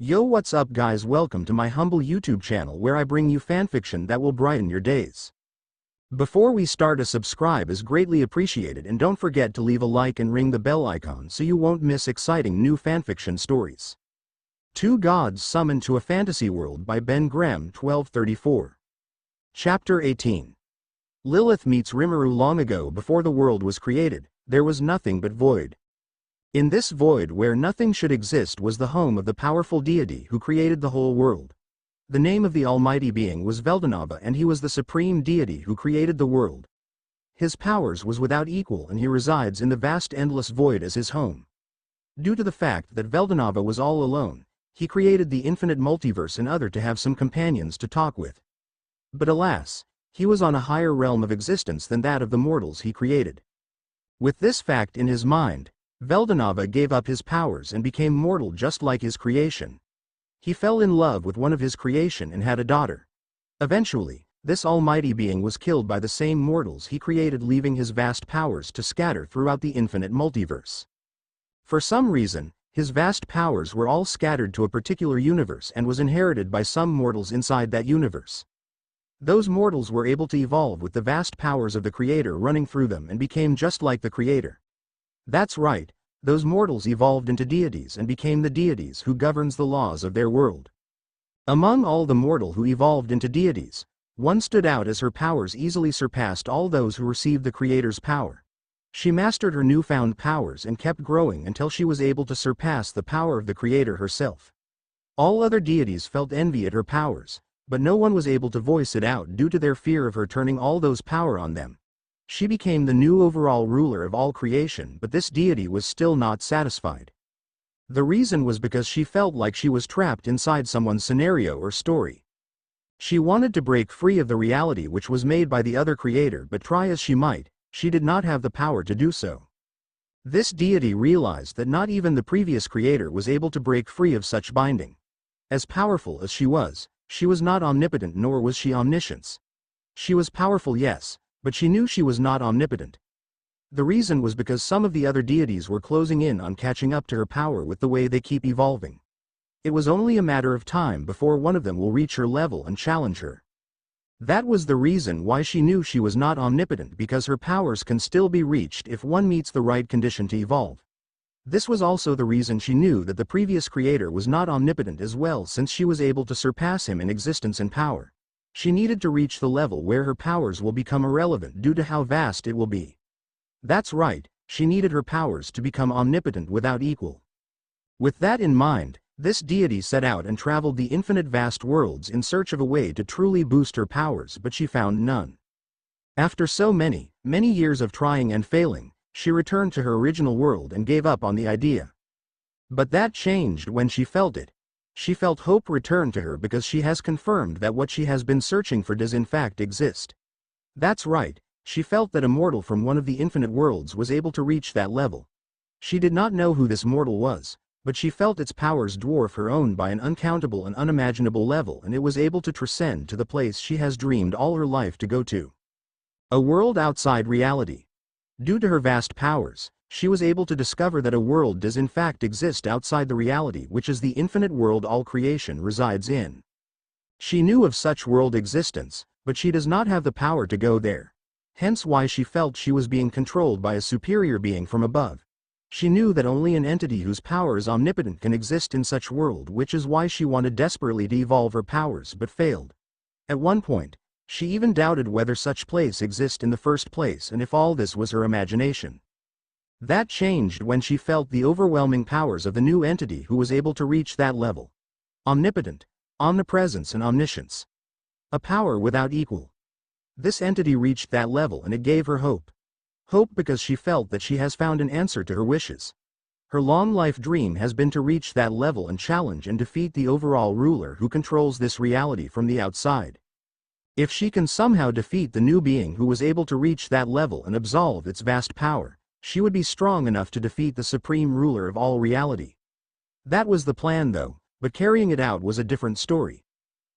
Yo, what's up guys, welcome to my humble YouTube channel where I bring you fanfiction that will brighten your days. Before we start, a subscribe is greatly appreciated, and don't forget to leave a like and ring the bell icon so you won't miss exciting new fanfiction stories. Two Gods Summoned to a Fantasy World by BenGrem1234. Chapter 18. Lilith meets Rimu. Long ago, before the world was created, there was nothing but void. In this void where nothing should exist was the home of the powerful deity who created the whole world. The name of the almighty being was Veldanava, and he was the supreme deity who created the world. His powers was without equal, and he resides in the vast endless void as his home. Due to the fact that Veldanava was all alone, he created the infinite multiverse in order to have some companions to talk with. But alas, he was on a higher realm of existence than that of the mortals he created. With this fact in his mind, Veldanava gave up his powers and became mortal just like his creation. He fell in love with one of his creation and had a daughter. Eventually, this almighty being was killed by the same mortals he created, leaving his vast powers to scatter throughout the infinite multiverse. For some reason, his vast powers were all scattered to a particular universe and was inherited by some mortals inside that universe. Those mortals were able to evolve with the vast powers of the creator running through them and became just like the creator. That's right, those mortals evolved into deities and became the deities who governs the laws of their world. Among all the mortal who evolved into deities, one stood out as her powers easily surpassed all those who received the creator's power. She mastered her newfound powers and kept growing until she was able to surpass the power of the creator herself. All other deities felt envy at her powers, but no one was able to voice it out due to their fear of her turning all those power on them. She became the new overall ruler of all creation, but this deity was still not satisfied. The reason was because she felt like she was trapped inside someone's scenario or story. She wanted to break free of the reality which was made by the other creator, but try as she might, she did not have the power to do so. This deity realized that not even the previous creator was able to break free of such binding. As powerful as she was not omnipotent, nor was she omniscience. She was powerful, yes, but she knew she was not omnipotent. The reason was because some of the other deities were closing in on catching up to her power with the way they keep evolving. It was only a matter of time before one of them will reach her level and challenge her. That was the reason why she knew she was not omnipotent, because her powers can still be reached if one meets the right condition to evolve. This was also the reason she knew that the previous creator was not omnipotent as well, since she was able to surpass him in existence and power. She needed to reach the level where her powers will become irrelevant due to how vast it will be. That's right, she needed her powers to become omnipotent without equal. With that in mind, this deity set out and traveled the infinite vast worlds in search of a way to truly boost her powers, but she found none. After so many years of trying and failing, she returned to her original world and gave up on the idea. But that changed when she felt it. She felt hope return to her because she has confirmed that what she has been searching for does in fact exist. That's right, she felt that a mortal from one of the infinite worlds was able to reach that level. She did not know who this mortal was, but she felt its powers dwarf her own by an uncountable and unimaginable level, and it was able to transcend to the place she has dreamed all her life to go to. A world outside reality. Due to her vast powers, she was able to discover that a world does in fact exist outside the reality which is the infinite world all creation resides in. She knew of such world existence, but she does not have the power to go there. Hence why she felt she was being controlled by a superior being from above. She knew that only an entity whose power is omnipotent can exist in such world, which is why she wanted desperately to evolve her powers but failed. At one point, she even doubted whether such place exists in the first place and if all this was her imagination. That changed when she felt the overwhelming powers of the new entity who was able to reach that level. Omnipotent, omnipresence and omniscience. A power without equal. This entity reached that level and it gave her hope. Hope because she felt that she has found an answer to her wishes. Her long life dream has been to reach that level and challenge and defeat the overall ruler who controls this reality from the outside. If she can somehow defeat the new being who was able to reach that level and absolve its vast power, she would be strong enough to defeat the supreme ruler of all reality. That was the plan though, but carrying it out was a different story.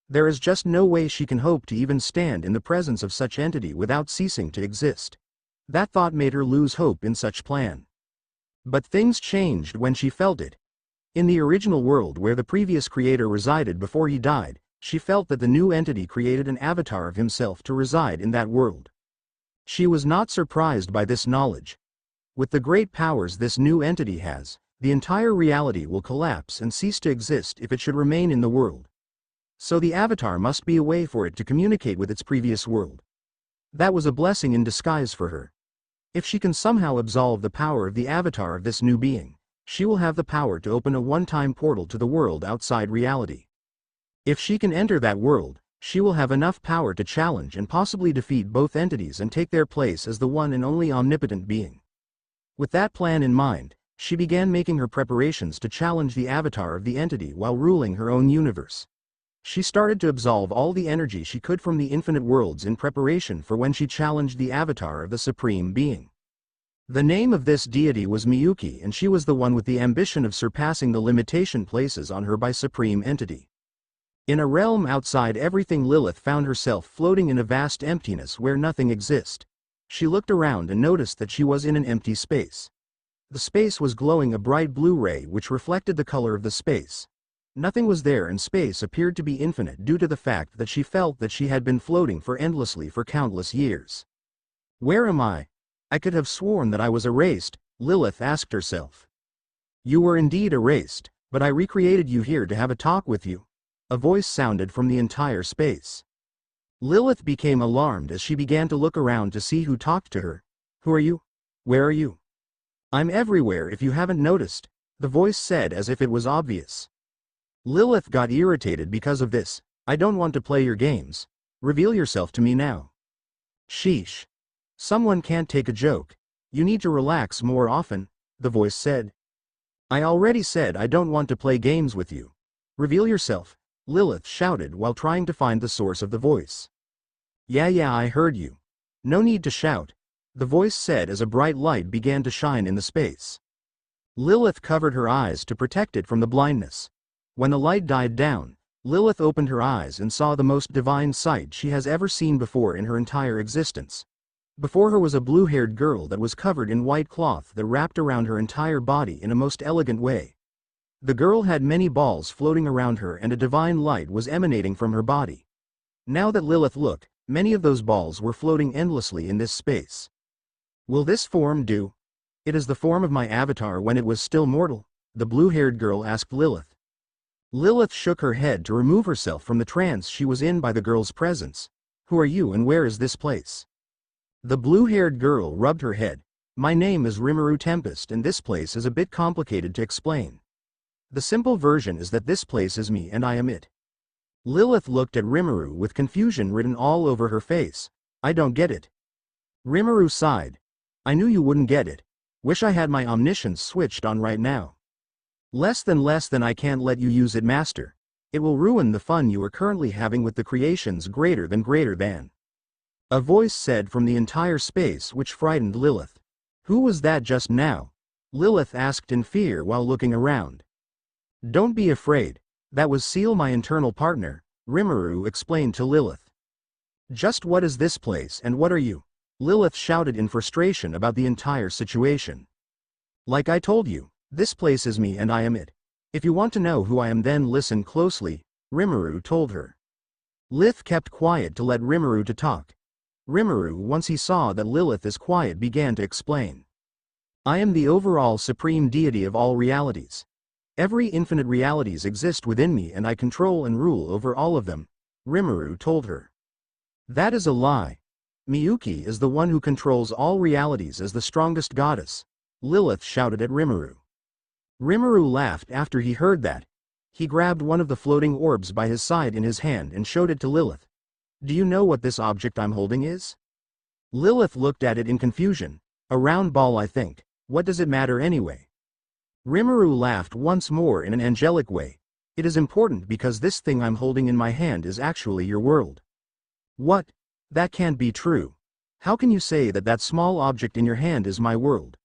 There is just no way she can hope to even stand in the presence of such entity without ceasing to exist. That thought made her lose hope in such plan. But things changed when she felt it. In the original world where the previous creator resided before he died, she felt that the new entity created an avatar of himself to reside in that world. She was not surprised by this knowledge. With the great powers this new entity has, the entire reality will collapse and cease to exist if it should remain in the world. So the avatar must be a way for it to communicate with its previous world. That was a blessing in disguise for her. If she can somehow absolve the power of the avatar of this new being, she will have the power to open a one-time portal to the world outside reality. If she can enter that world, she will have enough power to challenge and possibly defeat both entities and take their place as the one and only omnipotent being. With that plan in mind, she began making her preparations to challenge the avatar of the entity while ruling her own universe. She started to absolve all the energy she could from the infinite worlds in preparation for when she challenged the avatar of the Supreme Being. The name of this deity was Miuki, and she was the one with the ambition of surpassing the limitation places on her by Supreme Entity. In a realm outside everything, Lilith found herself floating in a vast emptiness where nothing exists. She looked around and noticed that she was in an empty space. The space was glowing a bright blue ray which reflected the color of the space. Nothing was there, and space appeared to be infinite due to the fact that she felt that she had been floating endlessly for countless years. Where am I? I could have sworn that I was erased, Lilith asked herself. You were indeed erased, but I recreated you here to have a talk with you. A voice sounded from the entire space. Lilith became alarmed as she began to look around to see who talked to her. Who are you? Where are you? I'm everywhere if you haven't noticed, the voice said as if it was obvious. Lilith got irritated because of this. I don't want to play your games. Reveal yourself to me now. Sheesh. Someone can't take a joke. You need to relax more often, the voice said. I already said I don't want to play games with you. Reveal yourself, Lilith shouted while trying to find the source of the voice. Yeah, I heard you. No need to shout, the voice said as a bright light began to shine in the space. Lilith covered her eyes to protect it from the blindness. When the light died down, Lilith opened her eyes and saw the most divine sight she has ever seen before in her entire existence. Before her was a blue-haired girl that was covered in white cloth that wrapped around her entire body in a most elegant way. The girl had many balls floating around her and a divine light was emanating from her body. Now that Lilith looked, many of those balls were floating endlessly in this space. Will this form do? It is the form of my avatar when it was still mortal, the blue-haired girl asked Lilith. Lilith shook her head to remove herself from the trance she was in by the girl's presence. Who are you and where is this place? The blue-haired girl rubbed her head. My name is Rimu Tempest and this place is a bit complicated to explain. The simple version is that this place is me and I am it. Lilith looked at Rimu with confusion written all over her face. I don't get it. Rimu sighed. I knew you wouldn't get it. Wish I had my omniscience switched on right now. Less than I can't let you use it, master. It will ruin the fun you are currently having with the creations greater than. A voice said from the entire space which frightened Lilith. Who was that just now? Lilith asked in fear while looking around. Don't be afraid. That was Seal, my internal partner, Rimu explained to Lilith. Just what is this place and what are you? Lilith shouted in frustration about the entire situation. Like I told you, this place is me and I am it. If you want to know who I am, then listen closely, Rimu told her. Lilith kept quiet to let Rimu to talk. Rimu, once he saw that Lilith is quiet, began to explain. I am the overall supreme deity of all realities. Every infinite realities exist within me and I control and rule over all of them, Rimu told her. That is a lie. Miuki is the one who controls all realities as the strongest goddess, Lilith shouted at Rimu. Rimu laughed after he heard that. He grabbed one of the floating orbs by his side in his hand and showed it to Lilith. Do you know what this object I'm holding is? Lilith looked at it in confusion. A round ball, I think. What does it matter anyway? Rimu laughed once more in an angelic way. It is important because this thing I'm holding in my hand is actually your world. What? That can't be true. How can you say that that small object in your hand is my world?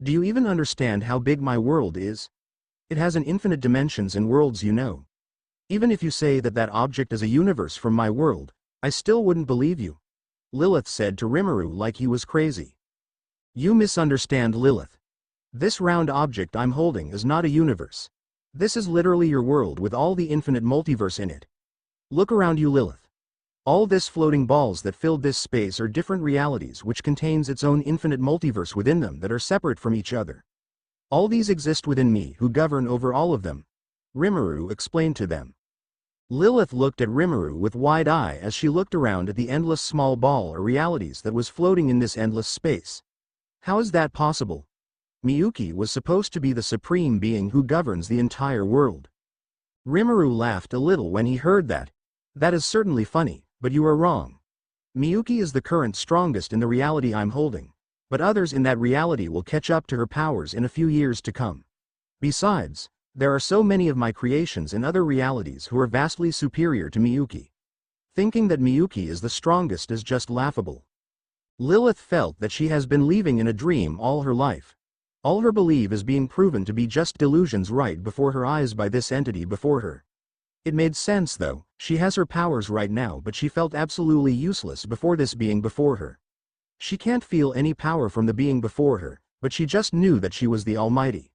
Do you even understand how big my world is? It has an infinite dimensions and worlds, you know. Even if you say that that object is a universe from my world, I still wouldn't believe you. Lilith said to Rimu like he was crazy. You misunderstand, Lilith. This round object I'm holding is not a universe. This is literally your world with all the infinite multiverse in it. Look around you, Lilith. All this floating balls that filled this space are different realities which contains its own infinite multiverse within them that are separate from each other. All these exist within me who govern over all of them. Rimu explained to them. Lilith looked at Rimu with wide eye as she looked around at the endless small ball or realities that was floating in this endless space. How is that possible? Miuki was supposed to be the supreme being who governs the entire world. Rimu laughed a little when he heard that. That is certainly funny, but you are wrong. Miuki is the current strongest in the reality I'm holding, but others in that reality will catch up to her powers in a few years to come. Besides, there are so many of my creations in other realities who are vastly superior to Miuki. Thinking that Miuki is the strongest is just laughable. Lilith felt that she has been living in a dream all her life. All her belief is being proven to be just delusions right before her eyes by this entity before her. It made sense though, she has her powers right now but she felt absolutely useless before this being before her. She can't feel any power from the being before her, but she just knew that she was the Almighty.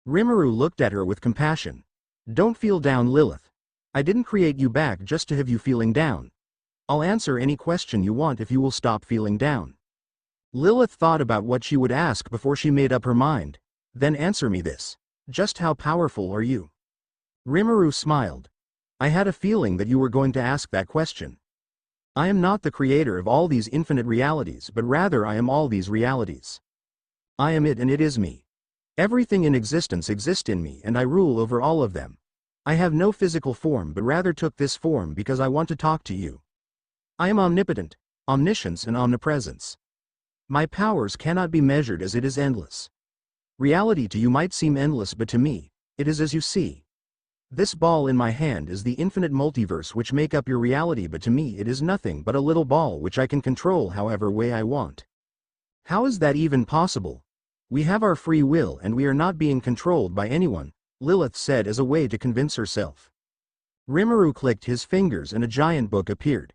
Rimu looked at her with compassion. Don't feel down, Lilith. I didn't create you back just to have you feeling down. I'll answer any question you want if you will stop feeling down. Lilith thought about what she would ask before she made up her mind. Then answer me this. Just how powerful are you? Rimu smiled. I had a feeling that you were going to ask that question. I am not the creator of all these infinite realities, but rather I am all these realities. I am it and it is me. Everything in existence exists in me and I rule over all of them. I have no physical form but rather took this form because I want to talk to you. I am omnipotent, omniscience and omnipresence. My powers cannot be measured as it is endless. Reality to you might seem endless but to me, it is as you see. This ball in my hand is the infinite multiverse which make up your reality but to me it is nothing but a little ball which I can control however way I want. How is that even possible? We have our free will and we are not being controlled by anyone, Lilith said as a way to convince herself. Rimu clicked his fingers and a giant book appeared.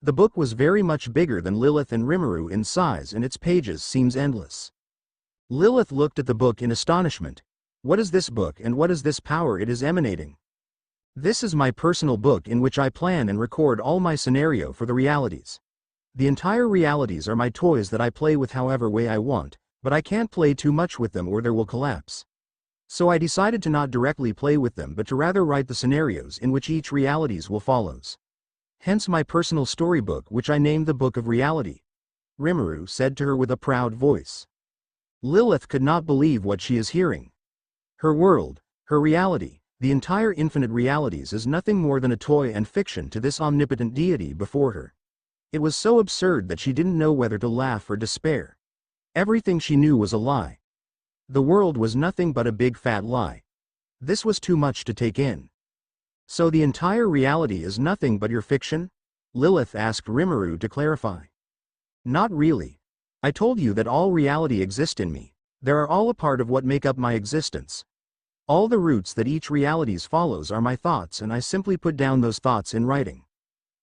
The book was very much bigger than Lilith and Rimu in size and its pages seems endless. Lilith looked at the book in astonishment. What is this book and what is this power it is emanating? This is my personal book in which I plan and record all my scenario for the realities. The entire realities are my toys that I play with however way I want, but I can't play too much with them or they will collapse. So I decided to not directly play with them but to rather write the scenarios in which each realities will follows. Hence my personal storybook which I named the Book of Reality. Rimu said to her with a proud voice. Lilith could not believe what she is hearing. Her world, her reality, the entire infinite realities is nothing more than a toy and fiction to this omnipotent deity before her. It was so absurd that she didn't know whether to laugh or despair. Everything she knew was a lie. The world was nothing but a big fat lie. This was too much to take in. So the entire reality is nothing but your fiction? Lilith asked Rimu to clarify. Not really. I told you that all reality exists in me. They are all a part of what make up my existence. All the roots that each realities follows are my thoughts and I simply put down those thoughts in writing.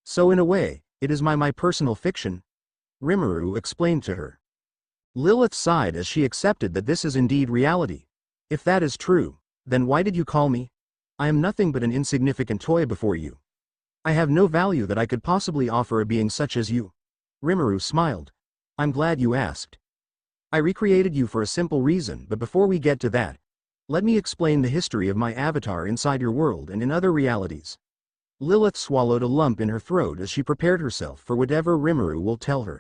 So in a way, it is my personal fiction. Rimu explained to her. Lilith sighed as she accepted that this is indeed reality. If that is true, then why did you call me? I am nothing but an insignificant toy before you. I have no value that I could possibly offer a being such as you. Rimu smiled. I'm glad you asked. I recreated you for a simple reason, but before we get to that, let me explain the history of my avatar inside your world and in other realities. Lilith swallowed a lump in her throat as she prepared herself for whatever Rimu will tell her.